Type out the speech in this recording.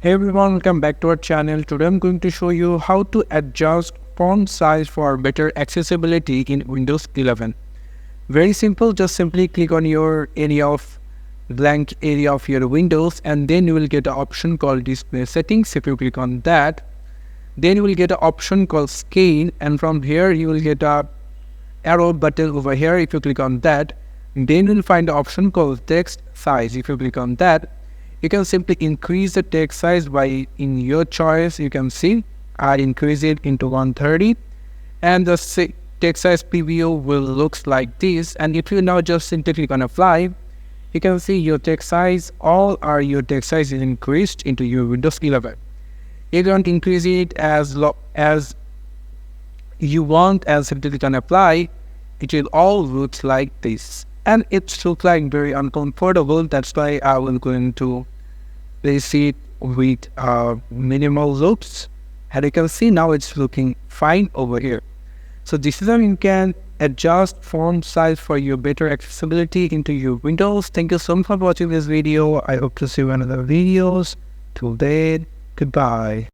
Hey everyone, welcome back to our channel. Today I'm going to show you how to adjust font size for better accessibility in Windows 11. Very simple, just simply click on your blank area of your Windows, and then you will get an option called display settings. If you click on that, then you will get an option called scale, and from here you will get a arrow button over here. If you click on that, then you will find the option called text size. If you click on that, you can simply increase the text size by in your choice. You can see I increase it into 130, and the text size preview will looks like this. And if you now just simply click on apply, you can see your text size, your text size is increased into your Windows 11. You don't increase it as low as you want and simply click on apply, it will all look like this. And it looks like very uncomfortable. That's why I will going to place it with minimal looks, and you can see now it's looking fine over here. So this is how you can adjust font size for your better accessibility into your Windows. Thank you so much for watching this video. I hope to see you in other videos. Till then, goodbye.